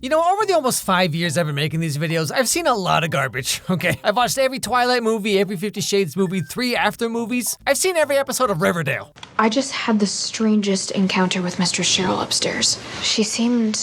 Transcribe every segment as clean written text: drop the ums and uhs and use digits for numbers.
You know, over the almost 5 years I've been making these videos, I've seen a lot of garbage, okay? I've watched every Twilight movie, every 50 Shades movie, 3 After movies. I've seen every episode of Riverdale. I just had the strangest encounter with Mistress Cheryl upstairs. She seemed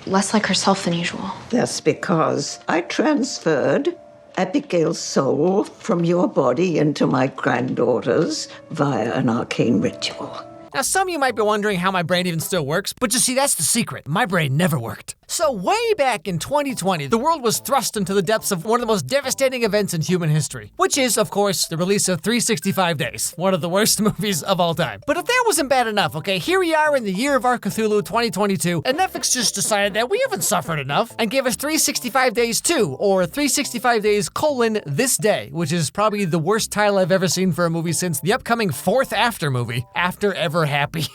less like herself than usual. That's because I transferred Abigail's soul from your body into my granddaughter's via an arcane ritual. Now, some of you might be wondering how my brain even still works, but you see, that's the secret. My brain never worked. So way back in 2020, the world was thrust into the depths of one of the most devastating events in human history, which is, of course, the release of 365 Days, one of the worst movies of all time. But if that wasn't bad enough, okay, here we are in the year of our Cthulhu 2022, and Netflix just decided that we haven't suffered enough and gave us 365 Days 2, or 365 Days: This Day, which is probably the worst title I've ever seen for a movie since the upcoming 4th After movie, After Ever Happy.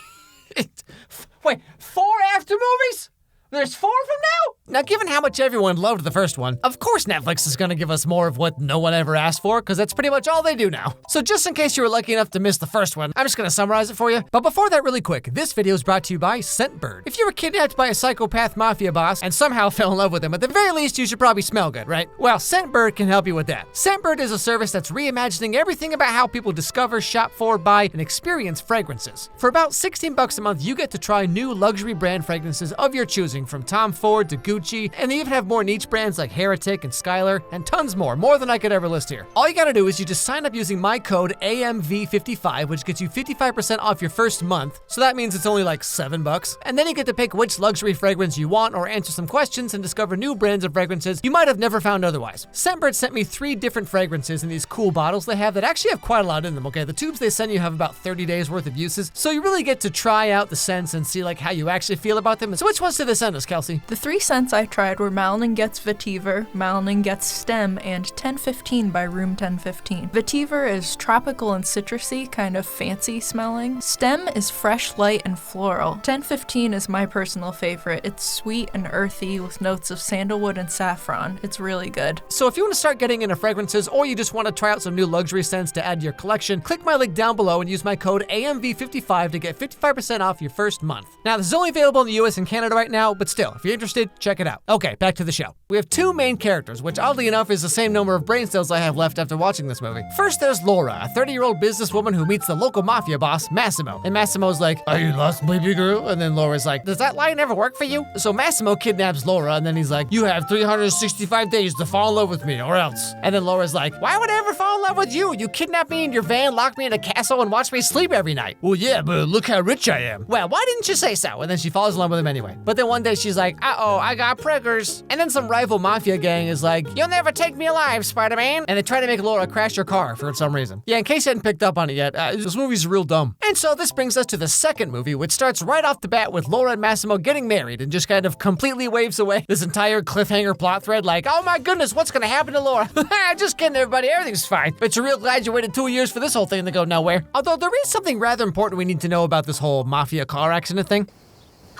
Wait, 4 After movies? There's 4 of them now? Now, given how much everyone loved the first one, of course Netflix is gonna give us more of what no one ever asked for, because that's pretty much all they do now. So just in case you were lucky enough to miss the first one, I'm just gonna summarize it for you. But before that, really quick, this video is brought to you by Scentbird. If you were kidnapped by a psychopath mafia boss and somehow fell in love with him, at the very least you should probably smell good, right? Well, Scentbird can help you with that. Scentbird is a service that's reimagining everything about how people discover, shop for, buy, and experience fragrances. For about $16 a month, you get to try new luxury brand fragrances of your choosing, from Tom Ford to Gucci, and they even have more niche brands like Heretic and Skylar, and tons more than I could ever list here. All you gotta do is you just sign up using my code AMV55, which gets you 55% off your first month, so that means it's only like $7, and then you get to pick which luxury fragrance you want, or answer some questions and discover new brands of fragrances you might have never found otherwise. Scentbird sent me 3 different fragrances in these cool bottles they have that actually have quite a lot in them, okay? The tubes they send you have about 30 days worth of uses, so you really get to try out the scents and see like how you actually feel about them. So which ones did they send us, Kelsey? The 3 scents I tried were Malanin Gets Vetiver, Malanin Gets Stem, and 1015 by Room 1015. Vetiver is tropical and citrusy, kind of fancy smelling. Stem is fresh, light, and floral. 1015 is my personal favorite. It's sweet and earthy with notes of sandalwood and saffron. It's really good. So if you want to start getting into fragrances, or you just want to try out some new luxury scents to add to your collection, click my link down below and use my code AMV55 to get 55% off your first month. Now, this is only available in the US and Canada right now, but still, if you're interested, check it out. Okay, back to the show. We have 2 main characters, which oddly enough is the same number of brain cells I have left after watching this movie. First, there's Laura, a 30-year-old businesswoman who meets the local mafia boss, Massimo. And Massimo's like, "Are you lost, baby girl?" And then Laura's like, "Does that line ever work for you?" So Massimo kidnaps Laura, and then he's like, "You have 365 days to fall in love with me, or else." And then Laura's like, "Why would I ever fall in love with you? You kidnapped me in your van, locked me in a castle, and watched me sleep every night." "Well, yeah, but look how rich I am." "Well, why didn't you say so?" And then she falls in love with him anyway. But then one day she's like, "Uh-oh, I got prickers." And then some rival mafia gang is like, "You'll never take me alive, Spider-Man." And they try to make Laura crash her car for some reason. Yeah, in case you hadn't picked up on it yet, this movie's real dumb. And so this brings us to the second movie, which starts right off the bat with Laura and Massimo getting married and just kind of completely waves away this entire cliffhanger plot thread like, "Oh my goodness, what's gonna happen to Laura?" Just kidding, everybody, everything's fine. But you're real glad you waited 2 years for this whole thing to go nowhere. Although there is something rather important we need to know about this whole mafia car accident thing.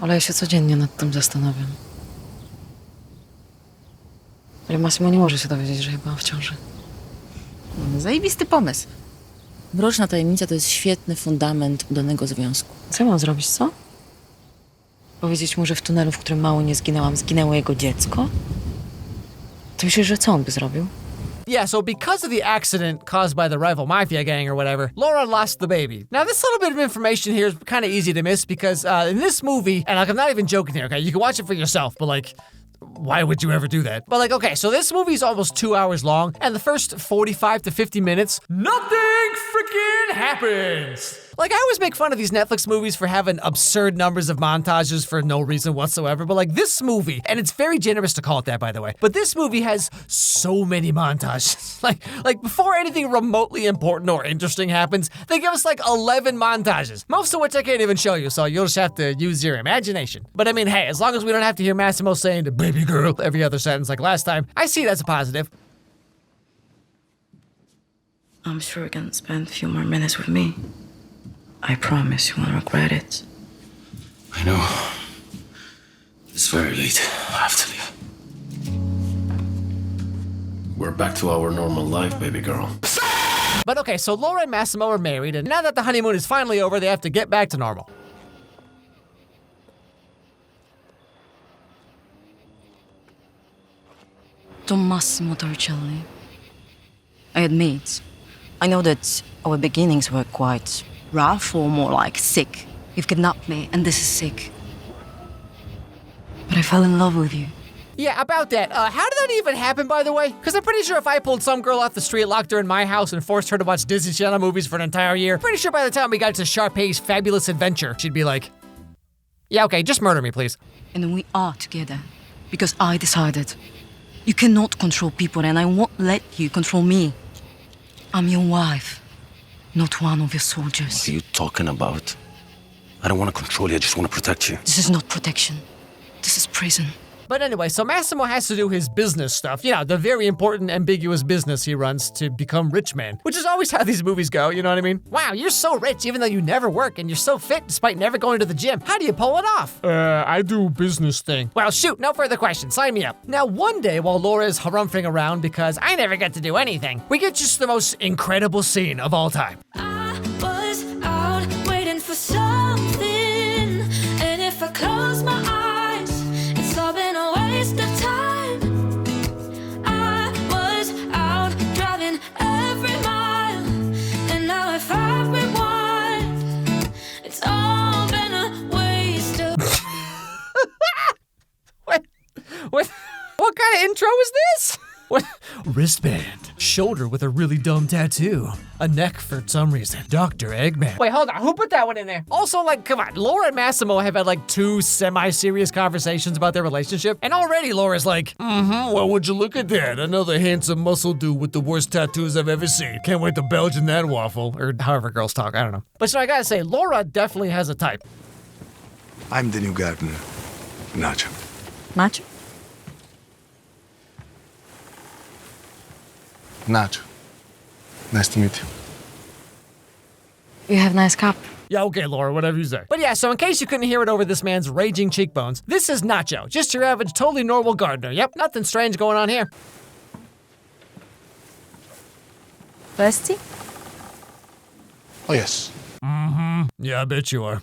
Ale ja się codziennie nad tym zastanawiam. Ale Massimo nie może się dowiedzieć, że ja byłam w ciąży. Zajebisty pomysł. Mroczna tajemnica to jest świetny fundament udanego związku. Co mam zrobić, co? Powiedzieć mu, że w tunelu, w którym mało nie zginęłam, zginęło jego dziecko? Ty myślisz, że co on by zrobił? Yeah, so because of the accident caused by the rival mafia gang or whatever, Laura lost the baby. Now, this little bit of information here is kind of easy to miss because in this movie, and like I'm not even joking here, okay? You can watch it for yourself, but like, why would you ever do that? But like, okay, so this movie's almost 2 hours long, and the first 45 to 50 minutes, nothing freaking happens. Like, I always make fun of these Netflix movies for having absurd numbers of montages for no reason whatsoever, but like this movie, and it's very generous to call it that, by the way, but this movie has so many montages. like before anything remotely important or interesting happens, they give us like 11 montages, most of which I can't even show you, so you'll just have to use your imagination. But I mean, hey, as long as we don't have to hear Massimo saying to "baby girl" every other sentence like last time, I see it as a positive. I'm sure you can spend a few more minutes with me. I promise you won't regret it. I know. It's very late. I have to leave. We're back to our normal life, baby girl. But okay, so Laura and Massimo are married, and now that the honeymoon is finally over, they have to get back to normal. Don Massimo Torricelli. I admit, I know that our beginnings were quite rough or more like sick. You've kidnapped me, and this is sick. But I fell in love with you. Yeah, about that. How did that even happen, by the way? Because I'm pretty sure if I pulled some girl off the street, locked her in my house, and forced her to watch Disney Channel movies for an entire year, pretty sure by the time we got to Sharpay's Fabulous Adventure, she'd be like, yeah, okay, just murder me, please. And we are together because I decided. You cannot control people, and I won't let you control me. I'm your wife, not one of your soldiers. What are you talking about? I don't want to control you, I just want to protect you. This is not protection. This is prison. But anyway, so Massimo has to do his business stuff. You know, the very important, ambiguous business he runs to become rich man. Which is always how these movies go, you know what I mean? Wow, you're so rich even though you never work, and you're so fit despite never going to the gym. How do you pull it off? I do business thing. Well, shoot, no further questions. Sign me up. Now, one day while Laura is harumphing around because I never get to do anything, we get just the most incredible scene of all time. I was out waiting for something, and if I close my eyes, it's all been a waste of time. I was out driving every mile, and now if I rewind, it's all been a waste of What kind of intro is this? What? Wristband. Shoulder with a really dumb tattoo. A neck for some reason. Dr. Eggman. Wait, hold on. Who put that one in there? Also, like, come on. Laura and Massimo have had like 2 semi-serious conversations about their relationship. And already Laura's like, well, would you look at that? Another handsome muscle dude with the worst tattoos I've ever seen. Can't wait to belch in that waffle. Or however girls talk, I don't know. But so I gotta say, Laura definitely has a type. I'm the new gardener, Nacho. Nacho? Nacho. Nice to meet you. You have nice cup. Yeah, okay, Laura, whatever you say. But yeah, so in case you couldn't hear it over this man's raging cheekbones, this is Nacho, just your average, totally normal gardener. Yep, nothing strange going on here. Thirsty? Oh, yes. Yeah, I bet you are.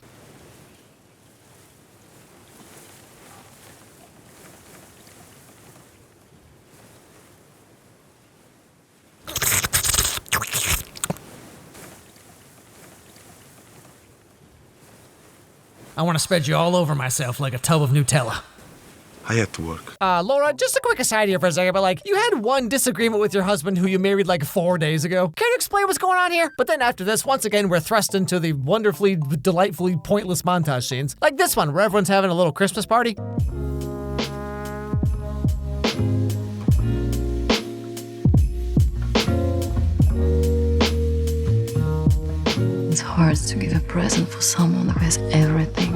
I want to spread you all over myself like a tub of Nutella. I had to work. Laura, just a quick aside here for a second, but like, you had one disagreement with your husband who you married like 4 days ago. Can you explain what's going on here? But then after this, once again, we're thrust into the wonderfully, delightfully pointless montage scenes. Like this one, where everyone's having a little Christmas party. It's hard to give a present for someone who has everything.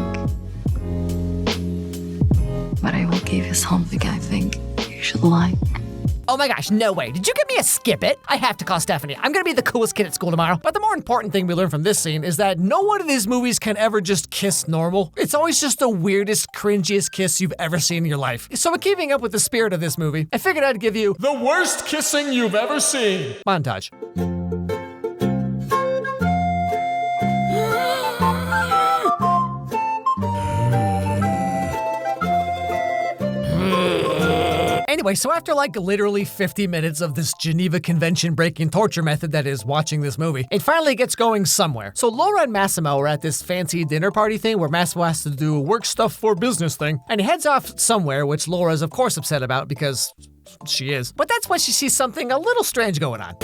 But I will give you something I think you should like. Oh my gosh, no way. Did you give me a skip it? I have to call Stephanie. I'm gonna be the coolest kid at school tomorrow. But the more important thing we learn from this scene is that no one of these movies can ever just kiss normal. It's always just the weirdest, cringiest kiss you've ever seen in your life. So in keeping up with the spirit of this movie, I figured I'd give you the worst kissing you've ever seen montage. Anyway, so after like literally 50 minutes of this Geneva Convention breaking torture method that is watching this movie, it finally gets going somewhere. So Laura and Massimo are at this fancy dinner party thing where Massimo has to do a work stuff for business thing, and he heads off somewhere, which Laura is of course upset about because she is. But that's when she sees something a little strange going on.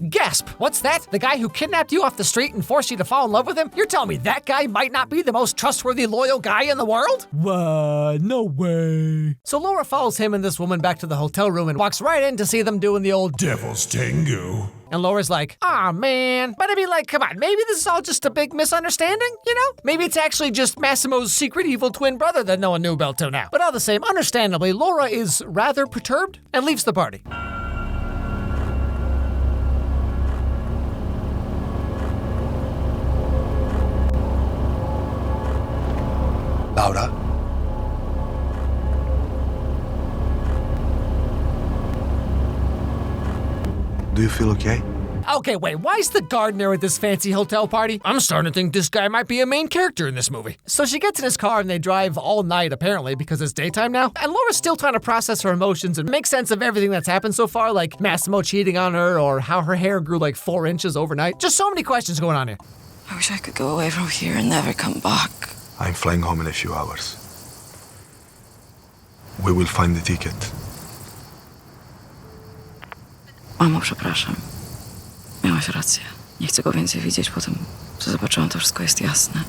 Gasp! What's that? The guy who kidnapped you off the street and forced you to fall in love with him? You're telling me that guy might not be the most trustworthy, loyal guy in the world? What? No way. So Laura follows him and this woman back to the hotel room and walks right in to see them doing the old devil's tango. And Laura's like, aw, man. But I mean, like, come on, maybe this is all just a big misunderstanding, you know? Maybe it's actually just Massimo's secret evil twin brother that no one knew about till now. But all the same, understandably, Laura is rather perturbed and leaves the party. Laura? Do you feel okay? Okay, wait, why is the gardener at this fancy hotel party? I'm starting to think this guy might be a main character in this movie. So she gets in his car and they drive all night, apparently, because it's daytime now. And Laura's still trying to process her emotions and make sense of everything that's happened so far, like Massimo cheating on her or how her hair grew like 4 inches overnight. Just so many questions going on here. I wish I could go away from here and never come back. I'm flying home in a few hours. We will find the ticket. Mamo, przepraszam. Miałaś rację. Nie chcę go więcej widzieć po tym, co zobaczyłam, to wszystko jest jasne.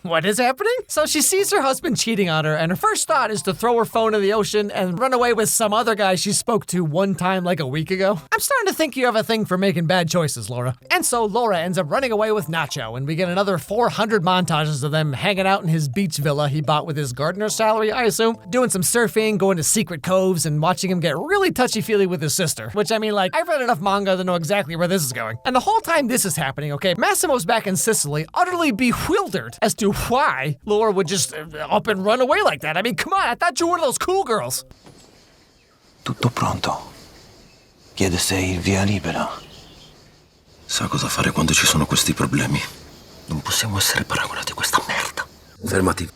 What is happening? So she sees her husband cheating on her, and her first thought is to throw her phone in the ocean and run away with some other guy she spoke to one time like a week ago. I'm starting to think you have a thing for making bad choices, Laura. And so Laura ends up running away with Nacho, and we get another 400 montages of them hanging out in his beach villa he bought with his gardener's salary, I assume, doing some surfing, going to secret coves, and watching him get really touchy-feely with his sister. Which, I mean, like, I've read enough manga to know exactly where this is going. And the whole time this is happening, okay, Massimo's back in Sicily, utterly bewildered as to why Laura would just up and run away like that. I mean, come on, I thought you were one of those cool girls. Tutto pronto. Chiede se il via libera. Sa cosa fare quando ci sono questi problemi. Non possiamo essere paragonati a questa merda. Fermati.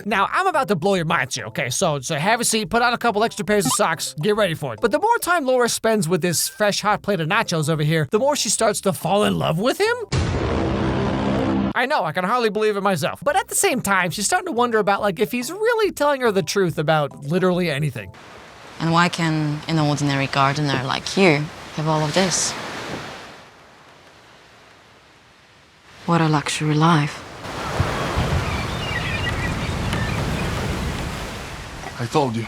Now, I'm about to blow your mind, too, okay? So have a seat, put on a couple extra pairs of socks, get ready for it. But the more time Laura spends with this fresh hot plate of nachos over here, the more she starts to fall in love with him? I know, I can hardly believe it myself. But at the same time, she's starting to wonder about, like, if he's really telling her the truth about literally anything. And why can an ordinary gardener like you have all of this? What a luxury life. I told you.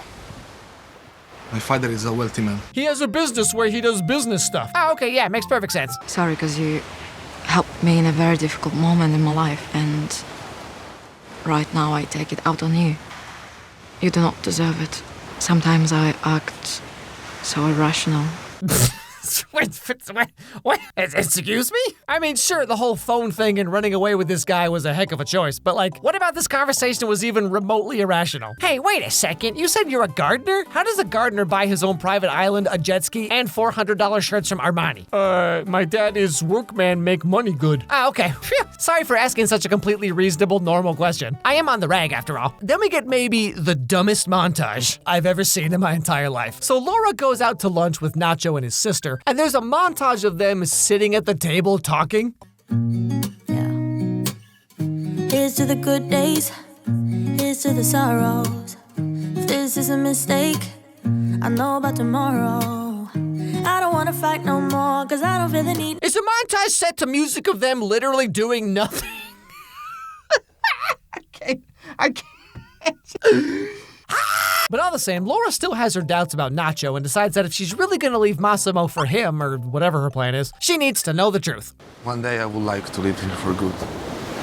My father is a wealthy man. He has a business where he does business stuff. Ah, okay, yeah, makes perfect sense. Sorry, because you helped me in a very difficult moment in my life, and right now I take it out on you. You do not deserve it. Sometimes I act so irrational. What? Excuse me? I mean, sure, the whole phone thing and running away with this guy was a heck of a choice, but like, what about this conversation was even remotely irrational? Hey, wait a second, you said you're a gardener? How does a gardener buy his own private island, a jet ski, and $400 shirts from Armani? My dad is workman, make money good. Ah, okay. Phew. Sorry for asking such a completely reasonable, normal question. I am on the rag, after all. Then we get maybe the dumbest montage I've ever seen in my entire life. So Laura goes out to lunch with Nacho and his sister, and there's a montage of them sitting at the table talking. Yeah. Here's to the good days, here's to the sorrows. If this is a mistake, I know about tomorrow. I don't wanna fight no more, cause I don't feel the need. Is the montage set to music of them literally doing nothing? I can't. But all the same, Laura still has her doubts about Nacho and decides that if she's really gonna leave Massimo for him, or whatever her plan is, she needs to know the truth. One day I would like to live here for good,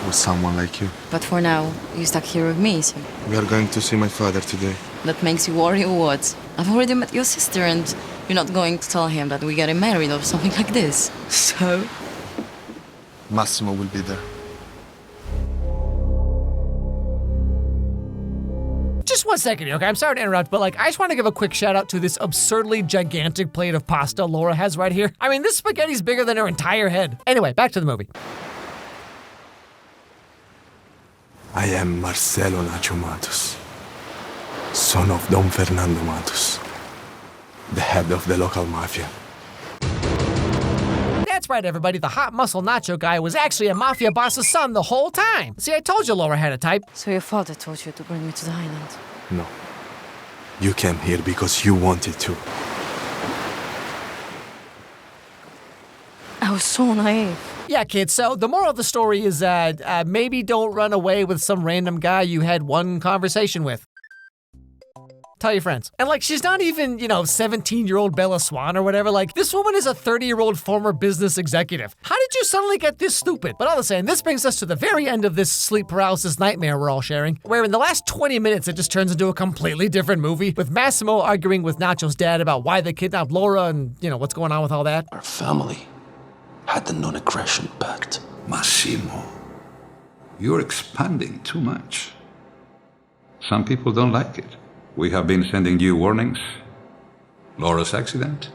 with someone like you. But for now, you're stuck here with me, so We are going to see my father today. that makes you worry or what? I've already met your sister, and you're not going to tell him that we're getting married or something like this. So? Massimo will be there. Just one second, okay? I'm sorry to interrupt, but like, I just want to give a quick shout out to this absurdly gigantic plate of pasta Laura has right here. I mean, this spaghetti's bigger than her entire head. Anyway, back to the movie. I am Marcelo Nacho Matos, son of Don Fernando Matos, the head of the local mafia. That's right, everybody. The hot muscle Nacho guy was actually a mafia boss's son the whole time. See, I told you Laura had a type. So your father told you to bring me to the island? No. You came here because you wanted to. I was so naive. Yeah, kids, so the moral of the story is maybe don't run away with some random guy you had one conversation with. Tell your friends. And like, she's not even, 17-year-old Bella Swan or whatever. Like, this woman is a 30-year-old former business executive. How did you suddenly get this stupid? But all the same, this brings us to the very end of this sleep paralysis nightmare we're all sharing, where in the last 20 minutes, it just turns into a completely different movie, with Massimo arguing with Nacho's dad about why they kidnapped Laura and, what's going on with all that. Our family had the non-aggression pact. Massimo, you're expanding too much. Some people don't like it. We have been sending you warnings. Laura's accident.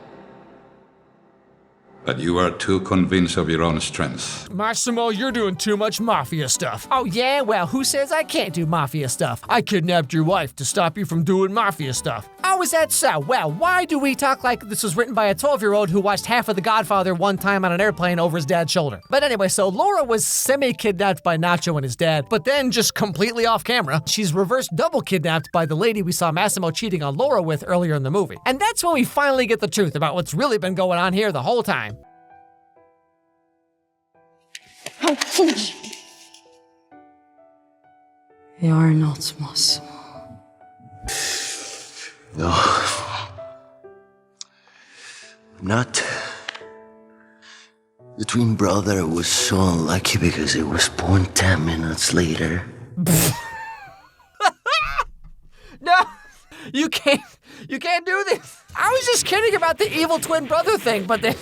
But you are too convinced of your own strength. Massimo, you're doing too much mafia stuff. Oh yeah? Well, who says I can't do mafia stuff? I kidnapped your wife to stop you from doing mafia stuff. Oh, is that so? Well, why do we talk like this was written by a 12-year-old who watched half of The Godfather one time on an airplane over his dad's shoulder? But anyway, so Laura was semi-kidnapped by Nacho and his dad, but then just completely off camera, she's reverse double kidnapped by the lady we saw Massimo cheating on Laura with earlier in the movie. And that's when we finally get the truth about what's really been going on here the whole time. You're not Massimo. No. I'm not. The twin brother was so unlucky because he was born 10 minutes later. No, you can't do this. I was just kidding about the evil twin brother thing, but that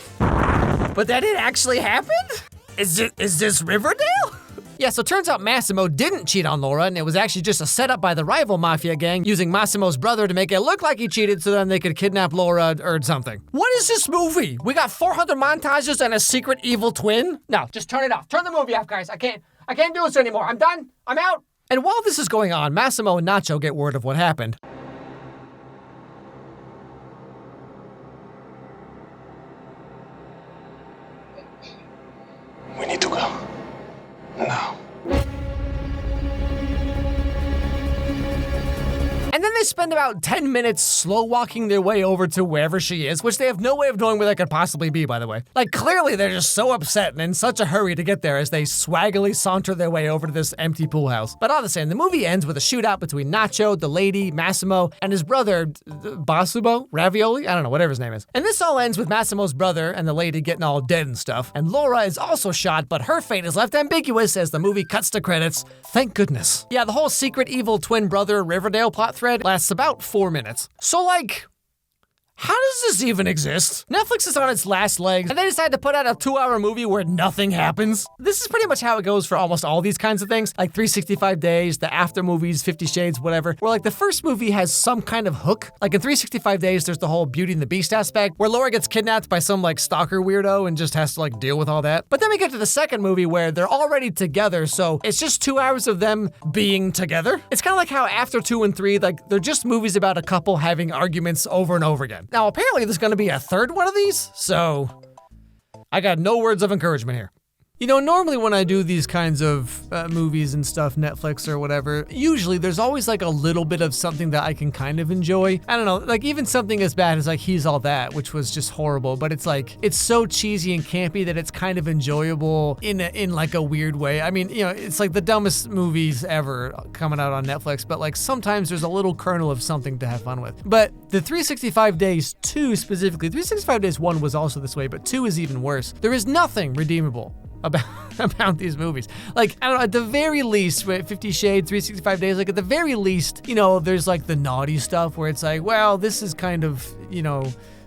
didn't actually happen? Is this Riverdale? Yeah, so turns out Massimo didn't cheat on Laura, and it was actually just a setup by the rival mafia gang using Massimo's brother to make it look like he cheated so then they could kidnap Laura or something. What is this movie? We got 400 montages and a secret evil twin? No, just turn it off. Turn the movie off, guys. I can't do this anymore. I'm done. I'm out. And while this is going on, Massimo and Nacho get word of what happened. We need to go. Now. And then they spend about 10 minutes slow walking their way over to wherever she is, which they have no way of knowing where that could possibly be, by the way. Like, clearly they're just so upset and in such a hurry to get there as they swaggily saunter their way over to this empty pool house. But all the same, the movie ends with a shootout between Nacho, the lady, Massimo, and his brother, Basubo? Ravioli? I don't know, whatever his name is. And this all ends with Massimo's brother and the lady getting all dead and stuff. And Laura is also shot, but her fate is left ambiguous as the movie cuts to credits. Thank goodness. Yeah, the whole secret evil twin brother Riverdale plot thread lasts about 4 minutes. So like, how does this even exist? Netflix is on its last legs, and they decide to put out a 2-hour movie where nothing happens. This is pretty much how it goes for almost all these kinds of things, like 365 Days, the after movies, 50 Shades, whatever, where like the first movie has some kind of hook. Like in 365 Days, there's the whole Beauty and the Beast aspect, where Laura gets kidnapped by some like stalker weirdo and just has to like deal with all that. But then we get to the second movie where they're already together, so it's just 2 hours of them being together. It's kind of like how after 2 and 3, like they're just movies about a couple having arguments over and over again. Now, apparently there's going to be a third one of these, so I got no words of encouragement here. Normally when I do these kinds of movies and stuff, Netflix or whatever, usually there's always like a little bit of something that I can kind of enjoy. I don't know, like even something as bad as like He's All That, which was just horrible, but it's like, it's so cheesy and campy that it's kind of enjoyable in like a weird way. I mean, it's like the dumbest movies ever coming out on Netflix, but like sometimes there's a little kernel of something to have fun with. But the 365 Days 2 specifically, 365 Days 1 was also this way, but 2 is even worse. There is nothing redeemable about these movies. Like, I don't know, at the very least, 50 Shades, 365 Days, like at the very least, there's like the naughty stuff where it's like, well, this is kind of,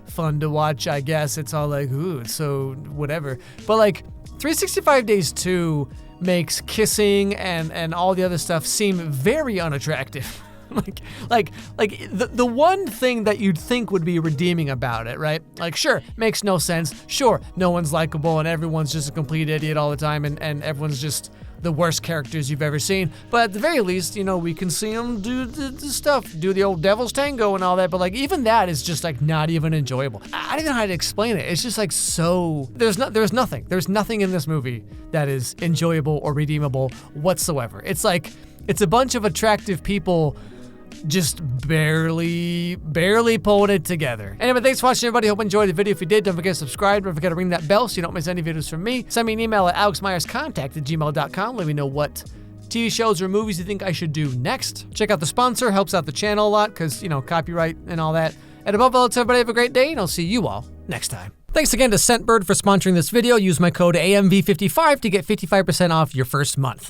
fun to watch, I guess. It's all like, ooh, so whatever. But like 365 Days 2 makes kissing and all the other stuff seem very unattractive. Like the one thing that you'd think would be redeeming about it, right? Like, sure, makes no sense. Sure, no one's likable and everyone's just a complete idiot all the time and everyone's just the worst characters you've ever seen. But at the very least, we can see them do the stuff, do the old devil's tango and all that. But like, even that is just like not even enjoyable. I don't know how to explain it. It's just like so, there's nothing. There's nothing in this movie that is enjoyable or redeemable whatsoever. It's like, it's a bunch of attractive people just barely pulling it together. Anyway, thanks for watching, everybody. Hope you enjoyed the video. If you did, don't forget to subscribe. Don't forget to ring that bell so you don't miss any videos from me. Send me an email at alexmeyerscontact@gmail.com. Let me know what TV shows or movies you think I should do next. Check out the sponsor, helps out the channel a lot because, copyright and all that. And above all, everybody have a great day, and I'll see you all next time. Thanks again to Scentbird for sponsoring this video. Use my code AMV55 to get 55% off your first month.